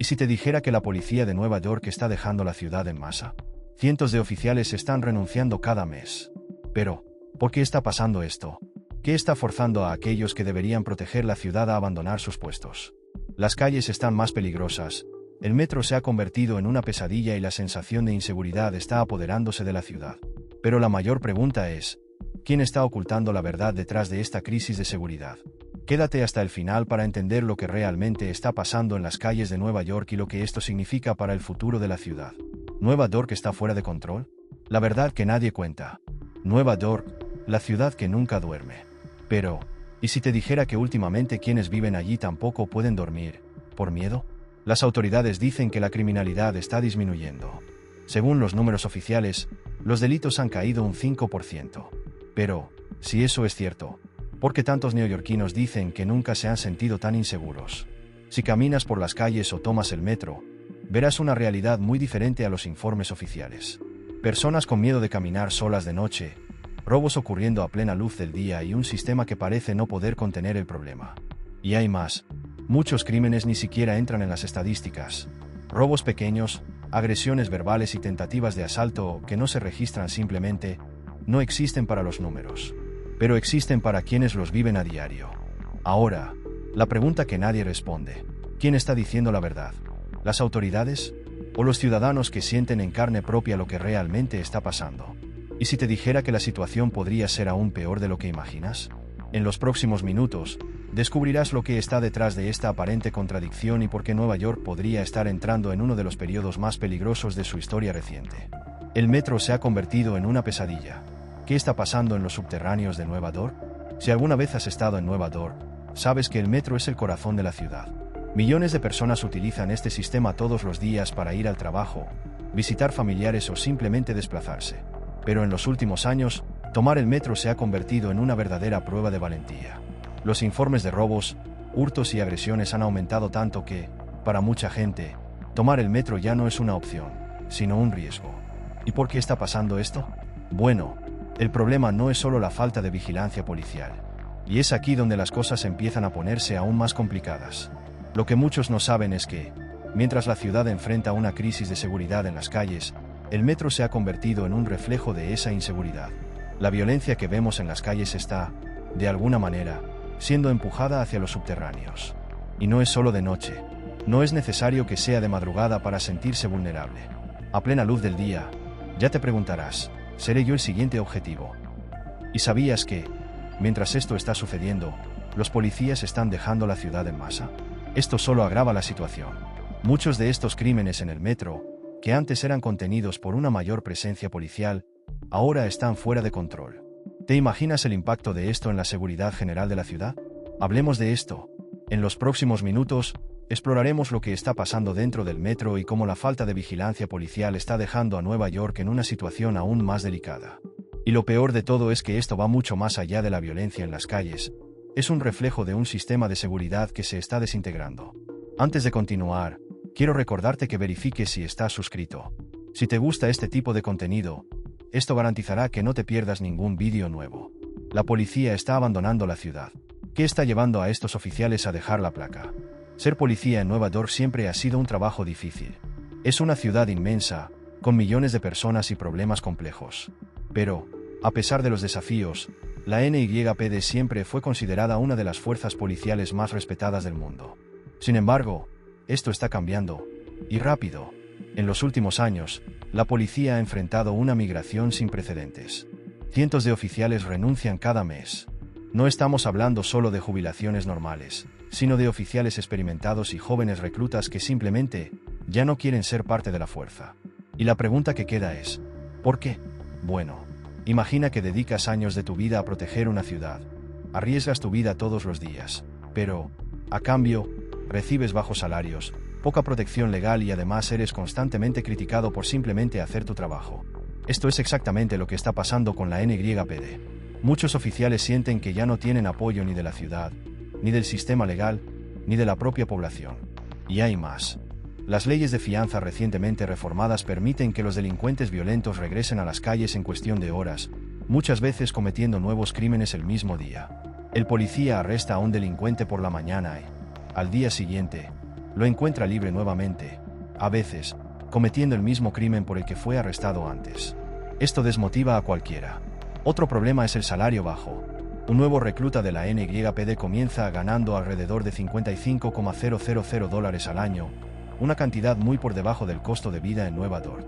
¿Y si te dijera que la policía de Nueva York está dejando la ciudad en masa? Cientos de oficiales están renunciando cada mes. Pero, ¿por qué está pasando esto? ¿Qué está forzando a aquellos que deberían proteger la ciudad a abandonar sus puestos? Las calles están más peligrosas, el metro se ha convertido en una pesadilla y la sensación de inseguridad está apoderándose de la ciudad. Pero la mayor pregunta es, ¿quién está ocultando la verdad detrás de esta crisis de seguridad? Quédate hasta el final para entender lo que realmente está pasando en las calles de Nueva York y lo que esto significa para el futuro de la ciudad. ¿Nueva York está fuera de control? La verdad que nadie cuenta. Nueva York, la ciudad que nunca duerme. Pero, ¿y si te dijera que últimamente quienes viven allí tampoco pueden dormir, por miedo? Las autoridades dicen que la criminalidad está disminuyendo. Según los números oficiales, los delitos han caído un 5%. Pero, si eso es cierto, ¿por qué tantos neoyorquinos dicen que nunca se han sentido tan inseguros? Si caminas por las calles o tomas el metro, verás una realidad muy diferente a los informes oficiales. Personas con miedo de caminar solas de noche, robos ocurriendo a plena luz del día y un sistema que parece no poder contener el problema. Y hay más. Muchos crímenes ni siquiera entran en las estadísticas. Robos pequeños, agresiones verbales y tentativas de asalto que no se registran simplemente, no existen para los números. Pero existen para quienes los viven a diario. Ahora, la pregunta que nadie responde: ¿quién está diciendo la verdad? ¿Las autoridades? ¿O los ciudadanos que sienten en carne propia lo que realmente está pasando? ¿Y si te dijera que la situación podría ser aún peor de lo que imaginas? En los próximos minutos, descubrirás lo que está detrás de esta aparente contradicción y por qué Nueva York podría estar entrando en uno de los periodos más peligrosos de su historia reciente. El metro se ha convertido en una pesadilla. ¿Qué está pasando en los subterráneos de Nueva York? Si alguna vez has estado en Nueva York, sabes que el metro es el corazón de la ciudad. Millones de personas utilizan este sistema todos los días para ir al trabajo, visitar familiares o simplemente desplazarse. Pero en los últimos años, tomar el metro se ha convertido en una verdadera prueba de valentía. Los informes de robos, hurtos y agresiones han aumentado tanto que, para mucha gente, tomar el metro ya no es una opción, sino un riesgo. ¿Y por qué está pasando esto? Bueno, el problema no es solo la falta de vigilancia policial. Y es aquí donde las cosas empiezan a ponerse aún más complicadas. Lo que muchos no saben es que, mientras la ciudad enfrenta una crisis de seguridad en las calles, el metro se ha convertido en un reflejo de esa inseguridad. La violencia que vemos en las calles está, de alguna manera, siendo empujada hacia los subterráneos. Y no es solo de noche. No es necesario que sea de madrugada para sentirse vulnerable. A plena luz del día, ya te preguntarás, ¿seré yo el siguiente objetivo? ¿Y sabías que, mientras esto está sucediendo, los policías están dejando la ciudad en masa? Esto solo agrava la situación. Muchos de estos crímenes en el metro, que antes eran contenidos por una mayor presencia policial, ahora están fuera de control. ¿Te imaginas el impacto de esto en la seguridad general de la ciudad? Hablemos de esto. En los próximos minutos, exploraremos lo que está pasando dentro del metro y cómo la falta de vigilancia policial está dejando a Nueva York en una situación aún más delicada. Y lo peor de todo es que esto va mucho más allá de la violencia en las calles. Es un reflejo de un sistema de seguridad que se está desintegrando. Antes de continuar, quiero recordarte que verifiques si estás suscrito. Si te gusta este tipo de contenido, esto garantizará que no te pierdas ningún vídeo nuevo. La policía está abandonando la ciudad. ¿Qué está llevando a estos oficiales a dejar la placa? Ser policía en Nueva York siempre ha sido un trabajo difícil. Es una ciudad inmensa, con millones de personas y problemas complejos. Pero, a pesar de los desafíos, la NYPD siempre fue considerada una de las fuerzas policiales más respetadas del mundo. Sin embargo, esto está cambiando, y rápido. En los últimos años, la policía ha enfrentado una migración sin precedentes. Cientos de oficiales renuncian cada mes. No estamos hablando solo de jubilaciones normales, sino de oficiales experimentados y jóvenes reclutas que simplemente ya no quieren ser parte de la fuerza. Y la pregunta que queda es, ¿por qué? Bueno, imagina que dedicas años de tu vida a proteger una ciudad. Arriesgas tu vida todos los días, pero, a cambio, recibes bajos salarios, poca protección legal y además eres constantemente criticado por simplemente hacer tu trabajo. Esto es exactamente lo que está pasando con la NYPD. Muchos oficiales sienten que ya no tienen apoyo ni de la ciudad, ni del sistema legal, ni de la propia población. Y hay más. Las leyes de fianza recientemente reformadas permiten que los delincuentes violentos regresen a las calles en cuestión de horas, muchas veces cometiendo nuevos crímenes el mismo día. El policía arresta a un delincuente por la mañana y, al día siguiente, lo encuentra libre nuevamente, a veces, cometiendo el mismo crimen por el que fue arrestado antes. Esto desmotiva a cualquiera. Otro problema es el salario bajo. Un nuevo recluta de la NYPD comienza ganando alrededor de $55,000 al año, una cantidad muy por debajo del costo de vida en Nueva York.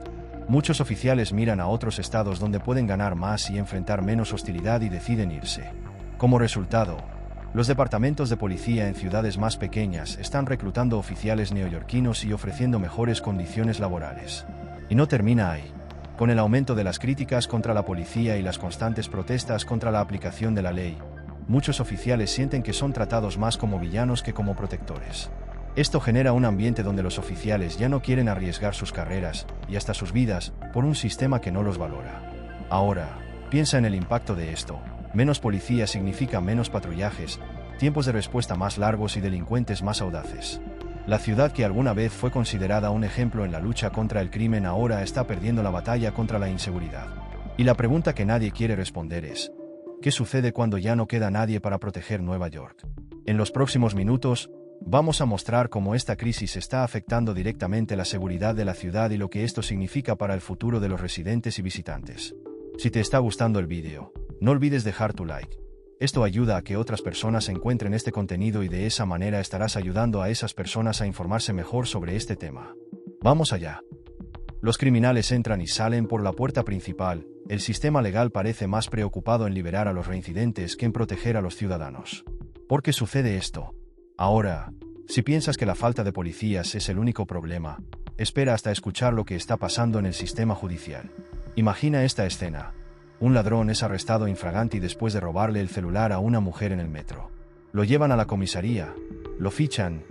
Muchos oficiales miran a otros estados donde pueden ganar más y enfrentar menos hostilidad y deciden irse. Como resultado, los departamentos de policía en ciudades más pequeñas están reclutando oficiales neoyorquinos y ofreciendo mejores condiciones laborales. Y no termina ahí. Con el aumento de las críticas contra la policía y las constantes protestas contra la aplicación de la ley, muchos oficiales sienten que son tratados más como villanos que como protectores. Esto genera un ambiente donde los oficiales ya no quieren arriesgar sus carreras, y hasta sus vidas, por un sistema que no los valora. Ahora, piensa en el impacto de esto. Menos policía significa menos patrullajes, tiempos de respuesta más largos y delincuentes más audaces. La ciudad que alguna vez fue considerada un ejemplo en la lucha contra el crimen ahora está perdiendo la batalla contra la inseguridad. Y la pregunta que nadie quiere responder es, ¿qué sucede cuando ya no queda nadie para proteger Nueva York? En los próximos minutos, vamos a mostrar cómo esta crisis está afectando directamente la seguridad de la ciudad y lo que esto significa para el futuro de los residentes y visitantes. Si te está gustando el vídeo, no olvides dejar tu like. Esto ayuda a que otras personas encuentren este contenido y de esa manera estarás ayudando a esas personas a informarse mejor sobre este tema. Vamos allá. Los criminales entran y salen por la puerta principal. El sistema legal parece más preocupado en liberar a los reincidentes que en proteger a los ciudadanos. ¿Por qué sucede esto? Ahora, si piensas que la falta de policías es el único problema, espera hasta escuchar lo que está pasando en el sistema judicial. Imagina esta escena. Un ladrón es arrestado infraganti después de robarle el celular a una mujer en el metro. Lo llevan a la comisaría, lo fichan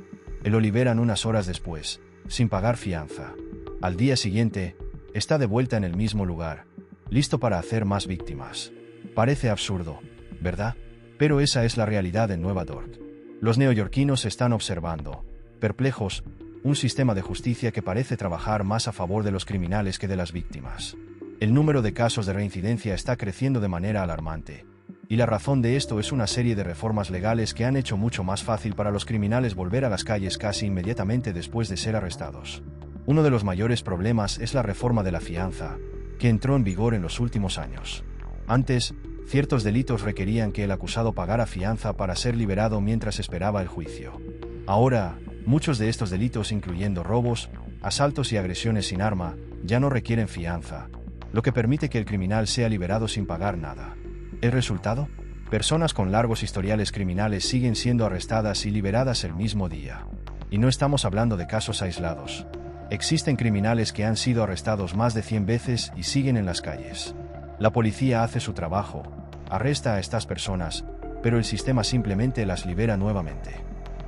y lo liberan unas horas después, sin pagar fianza. Al día siguiente, está de vuelta en el mismo lugar, listo para hacer más víctimas. Parece absurdo, ¿verdad? Pero esa es la realidad en Nueva York. Los neoyorquinos están observando, perplejos, un sistema de justicia que parece trabajar más a favor de los criminales que de las víctimas. El número de casos de reincidencia está creciendo de manera alarmante, y la razón de esto es una serie de reformas legales que han hecho mucho más fácil para los criminales volver a las calles casi inmediatamente después de ser arrestados. Uno de los mayores problemas es la reforma de la fianza, que entró en vigor en los últimos años. Antes, ciertos delitos requerían que el acusado pagara fianza para ser liberado mientras esperaba el juicio. Ahora, muchos de estos delitos, incluyendo robos, asaltos y agresiones sin arma, ya no requieren fianza, lo que permite que el criminal sea liberado sin pagar nada. ¿El resultado? Personas con largos historiales criminales siguen siendo arrestadas y liberadas el mismo día. Y no estamos hablando de casos aislados. Existen criminales que han sido arrestados más de 100 veces y siguen en las calles. La policía hace su trabajo, arresta a estas personas, pero el sistema simplemente las libera nuevamente.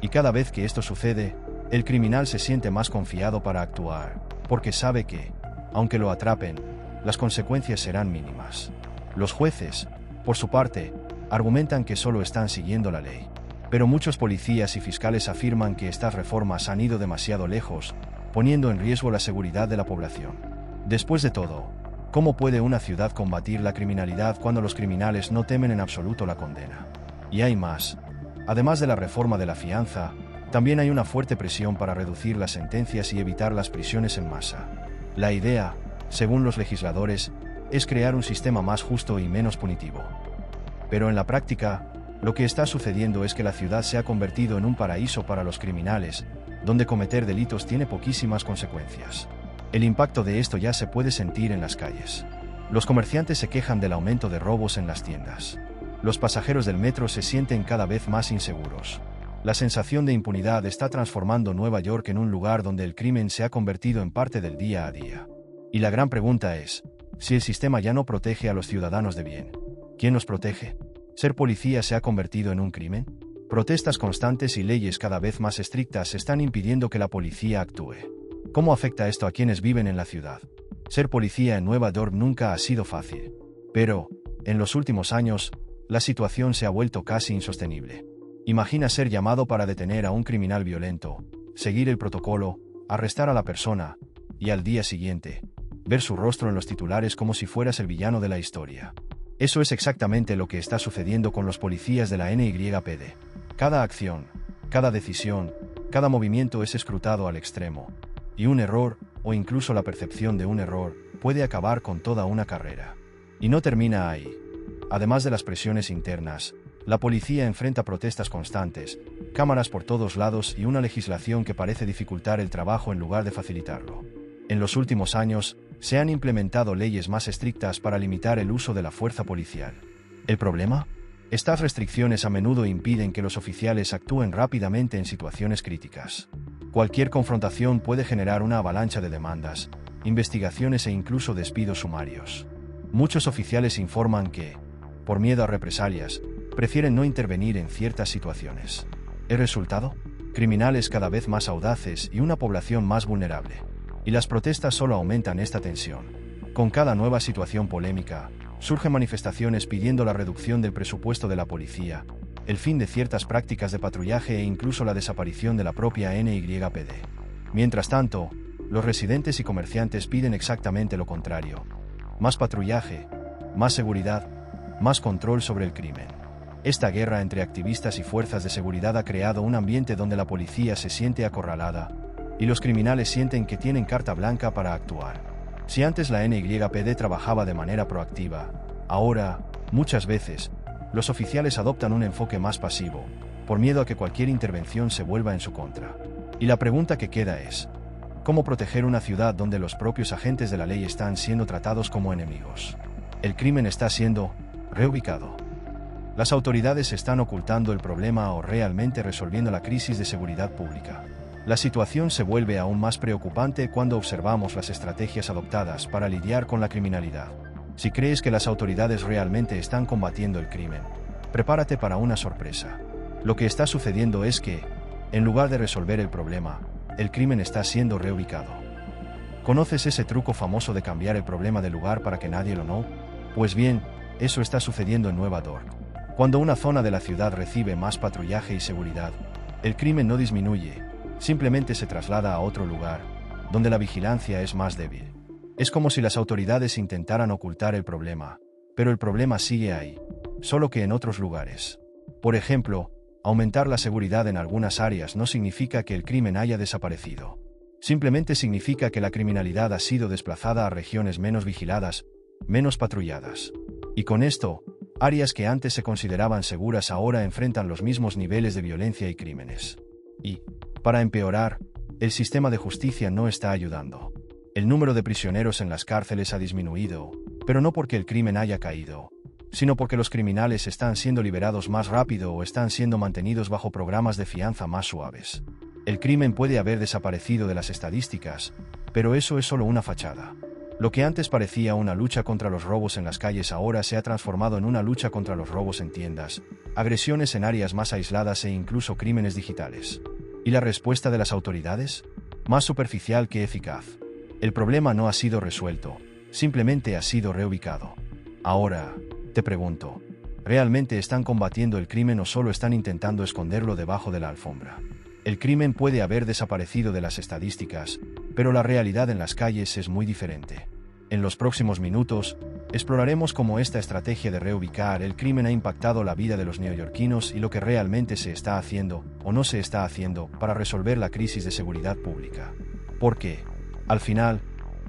Y cada vez que esto sucede, el criminal se siente más confiado para actuar, porque sabe que, aunque lo atrapen, las consecuencias serán mínimas. Los jueces, por su parte, argumentan que solo están siguiendo la ley. Pero muchos policías y fiscales afirman que estas reformas han ido demasiado lejos, poniendo en riesgo la seguridad de la población. Después de todo, ¿cómo puede una ciudad combatir la criminalidad cuando los criminales no temen en absoluto la condena? Y hay más. Además de la reforma de la fianza, también hay una fuerte presión para reducir las sentencias y evitar las prisiones en masa. La idea, según los legisladores, es crear un sistema más justo y menos punitivo. Pero en la práctica, lo que está sucediendo es que la ciudad se ha convertido en un paraíso para los criminales, donde cometer delitos tiene poquísimas consecuencias. El impacto de esto ya se puede sentir en las calles. Los comerciantes se quejan del aumento de robos en las tiendas. Los pasajeros del metro se sienten cada vez más inseguros. La sensación de impunidad está transformando Nueva York en un lugar donde el crimen se ha convertido en parte del día a día. Y la gran pregunta es, si el sistema ya no protege a los ciudadanos de bien, ¿quién los protege? ¿Ser policía se ha convertido en un crimen? Protestas constantes y leyes cada vez más estrictas están impidiendo que la policía actúe. ¿Cómo afecta esto a quienes viven en la ciudad? Ser policía en Nueva York nunca ha sido fácil. Pero, en los últimos años, la situación se ha vuelto casi insostenible. Imagina ser llamado para detener a un criminal violento, seguir el protocolo, arrestar a la persona, y al día siguiente, ver su rostro en los titulares como si fueras el villano de la historia. Eso es exactamente lo que está sucediendo con los policías de la NYPD. Cada acción, cada decisión, Cada movimiento es escrutado al extremo, y un error, o incluso la percepción de un error, puede acabar con toda una carrera. Y no termina ahí. Además de las presiones internas, la policía enfrenta protestas constantes, cámaras por todos lados y una legislación que parece dificultar el trabajo en lugar de facilitarlo. En los últimos años, se han implementado leyes más estrictas para limitar el uso de la fuerza policial. ¿El problema? Estas restricciones a menudo impiden que los oficiales actúen rápidamente en situaciones críticas. Cualquier confrontación puede generar una avalancha de demandas, investigaciones e incluso despidos sumarios. Muchos oficiales informan que, por miedo a represalias, prefieren no intervenir en ciertas situaciones. ¿El resultado? Criminales cada vez más audaces y una población más vulnerable. Y las protestas solo aumentan esta tensión. Con cada nueva situación polémica, surgen manifestaciones pidiendo la reducción del presupuesto de la policía, el fin de ciertas prácticas de patrullaje e incluso la desaparición de la propia NYPD. Mientras tanto, los residentes y comerciantes piden exactamente lo contrario: más patrullaje, más seguridad, más control sobre el crimen. Esta guerra entre activistas y fuerzas de seguridad ha creado un ambiente donde la policía se siente acorralada, y los criminales sienten que tienen carta blanca para actuar. Si antes la NYPD trabajaba de manera proactiva, ahora, muchas veces, los oficiales adoptan un enfoque más pasivo, por miedo a que cualquier intervención se vuelva en su contra. Y la pregunta que queda es: ¿cómo proteger una ciudad donde los propios agentes de la ley están siendo tratados como enemigos? El crimen está siendo reubicado. ¿Las autoridades están ocultando el problema o realmente resolviendo la crisis de seguridad pública? La situación se vuelve aún más preocupante cuando observamos las estrategias adoptadas para lidiar con la criminalidad. Si crees que las autoridades realmente están combatiendo el crimen, prepárate para una sorpresa. Lo que está sucediendo es que, en lugar de resolver el problema, el crimen está siendo reubicado. ¿Conoces ese truco famoso de cambiar el problema de lugar para que nadie lo note? Pues bien, eso está sucediendo en Nueva York. Cuando una zona de la ciudad recibe más patrullaje y seguridad, el crimen no disminuye, simplemente se traslada a otro lugar, donde la vigilancia es más débil. Es como si las autoridades intentaran ocultar el problema, pero el problema sigue ahí, solo que en otros lugares. Por ejemplo, aumentar la seguridad en algunas áreas no significa que el crimen haya desaparecido. Simplemente significa que la criminalidad ha sido desplazada a regiones menos vigiladas, menos patrulladas. Y con esto, áreas que antes se consideraban seguras ahora enfrentan los mismos niveles de violencia y crímenes. Y, para empeorar, el sistema de justicia no está ayudando. El número de prisioneros en las cárceles ha disminuido, pero no porque el crimen haya caído, sino porque los criminales están siendo liberados más rápido o están siendo mantenidos bajo programas de fianza más suaves. El crimen puede haber desaparecido de las estadísticas, pero eso es solo una fachada. Lo que antes parecía una lucha contra los robos en las calles ahora se ha transformado en una lucha contra los robos en tiendas, agresiones en áreas más aisladas e incluso crímenes digitales. ¿Y la respuesta de las autoridades? Más superficial que eficaz. El problema no ha sido resuelto, simplemente ha sido reubicado. Ahora, te pregunto, ¿realmente están combatiendo el crimen o solo están intentando esconderlo debajo de la alfombra? El crimen puede haber desaparecido de las estadísticas, pero la realidad en las calles es muy diferente. En los próximos minutos, exploraremos cómo esta estrategia de reubicar el crimen ha impactado la vida de los neoyorquinos y lo que realmente se está haciendo, o no se está haciendo, para resolver la crisis de seguridad pública. Porque, al final,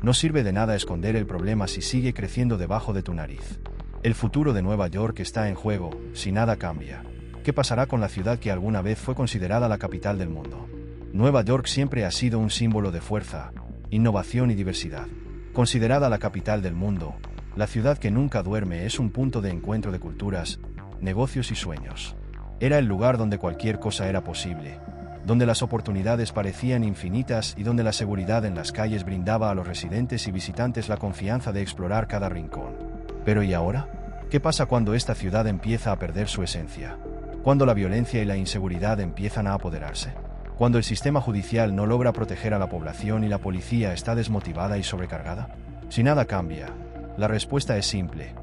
no sirve de nada esconder el problema si sigue creciendo debajo de tu nariz. El futuro de Nueva York está en juego, si nada cambia. ¿Qué pasará con la ciudad que alguna vez fue considerada la capital del mundo? Nueva York siempre ha sido un símbolo de fuerza, innovación y diversidad. Considerada la capital del mundo, la ciudad que nunca duerme es un punto de encuentro de culturas, negocios y sueños. Era el lugar donde cualquier cosa era posible, donde las oportunidades parecían infinitas y donde la seguridad en las calles brindaba a los residentes y visitantes la confianza de explorar cada rincón. Pero ¿y ahora? ¿Qué pasa cuando esta ciudad empieza a perder su esencia? Cuando la violencia y la inseguridad empiezan a apoderarse. Cuando el sistema judicial no logra proteger a la población y la policía está desmotivada y sobrecargada. Si nada cambia, la respuesta es simple.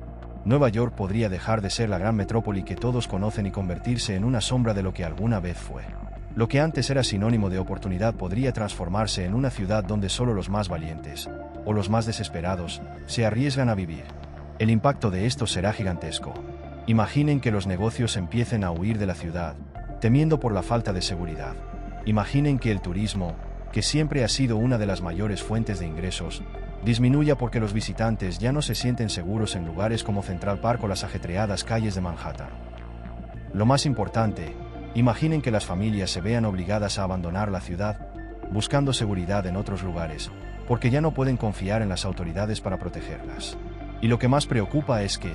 Nueva York podría dejar de ser la gran metrópoli que todos conocen y convertirse en una sombra de lo que alguna vez fue. Lo que antes era sinónimo de oportunidad podría transformarse en una ciudad donde solo los más valientes, o los más desesperados, se arriesgan a vivir. El impacto de esto será gigantesco. Imaginen que los negocios empiecen a huir de la ciudad, temiendo por la falta de seguridad. Imaginen que el turismo, que siempre ha sido una de las mayores fuentes de ingresos, disminuya porque los visitantes ya no se sienten seguros en lugares como Central Park o las ajetreadas calles de Manhattan. Lo más importante, imaginen que las familias se vean obligadas a abandonar la ciudad, buscando seguridad en otros lugares, porque ya no pueden confiar en las autoridades para protegerlas. Y lo que más preocupa es que,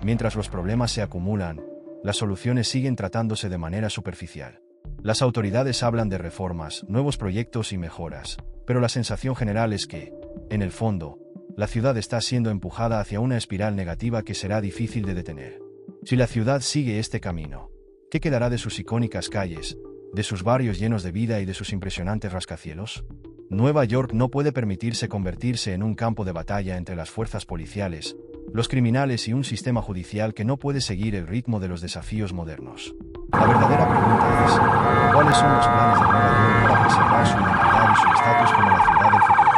mientras los problemas se acumulan, las soluciones siguen tratándose de manera superficial. Las autoridades hablan de reformas, nuevos proyectos y mejoras, pero la sensación general es que, en el fondo, la ciudad está siendo empujada hacia una espiral negativa que será difícil de detener. Si la ciudad sigue este camino, ¿qué quedará de sus icónicas calles, de sus barrios llenos de vida y de sus impresionantes rascacielos? Nueva York no puede permitirse convertirse en un campo de batalla entre las fuerzas policiales, los criminales y un sistema judicial que no puede seguir el ritmo de los desafíos modernos. La verdadera pregunta es, ¿cuáles son los planes de Nueva York para preservar su identidad y su estatus como la ciudad del futuro?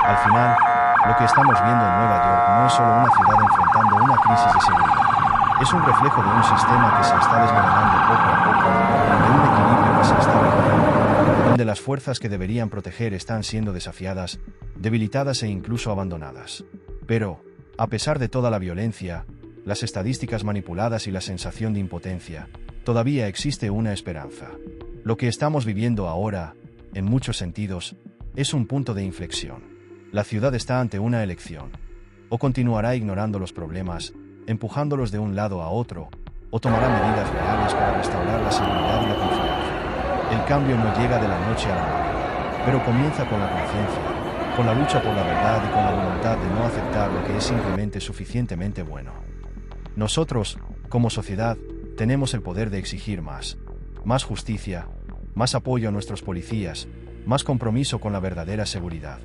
Al final, lo que estamos viendo en Nueva York no es solo una ciudad enfrentando una crisis de seguridad. Es un reflejo de un sistema que se está desmoronando poco a poco, de un equilibrio que se está perdiendo, donde las fuerzas que deberían proteger están siendo desafiadas, debilitadas e incluso abandonadas. Pero, a pesar de toda la violencia, las estadísticas manipuladas y la sensación de impotencia, todavía existe una esperanza. Lo que estamos viviendo ahora, en muchos sentidos, es un punto de inflexión. La ciudad está ante una elección. O continuará ignorando los problemas, empujándolos de un lado a otro, o tomará medidas reales para restaurar la seguridad y la confianza. El cambio no llega de la noche a la mañana, pero comienza con la conciencia, con la lucha por la verdad y con la voluntad de no aceptar lo que es simplemente suficientemente bueno. Nosotros, como sociedad, tenemos el poder de exigir más justicia, más apoyo a nuestros policías, más compromiso con la verdadera seguridad.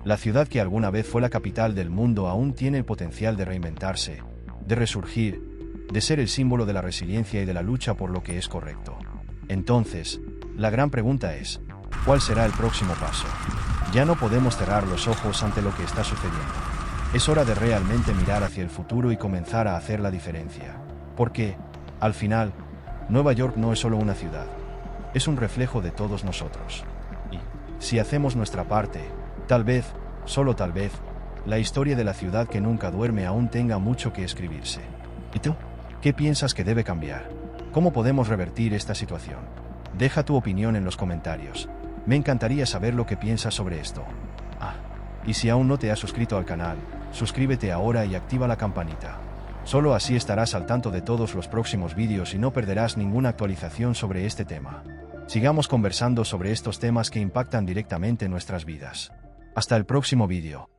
La ciudad que alguna vez fue la capital del mundo aún tiene el potencial de reinventarse, de resurgir, de ser el símbolo de la resiliencia y de la lucha por lo que es correcto. Entonces, la gran pregunta es, ¿cuál será el próximo paso? Ya no podemos cerrar los ojos ante lo que está sucediendo. Es hora de realmente mirar hacia el futuro y comenzar a hacer la diferencia. Porque, al final, Nueva York no es solo una ciudad, es un reflejo de todos nosotros. Y, si hacemos nuestra parte, tal vez, solo tal vez, la historia de la ciudad que nunca duerme aún tenga mucho que escribirse. ¿Y tú? ¿Qué piensas que debe cambiar? ¿Cómo podemos revertir esta situación? Deja tu opinión en los comentarios. Me encantaría saber lo que piensas sobre esto. Y si aún no te has suscrito al canal, suscríbete ahora y activa la campanita. Solo así estarás al tanto de todos los próximos vídeos y no perderás ninguna actualización sobre este tema. Sigamos conversando sobre estos temas que impactan directamente nuestras vidas. Hasta el próximo vídeo.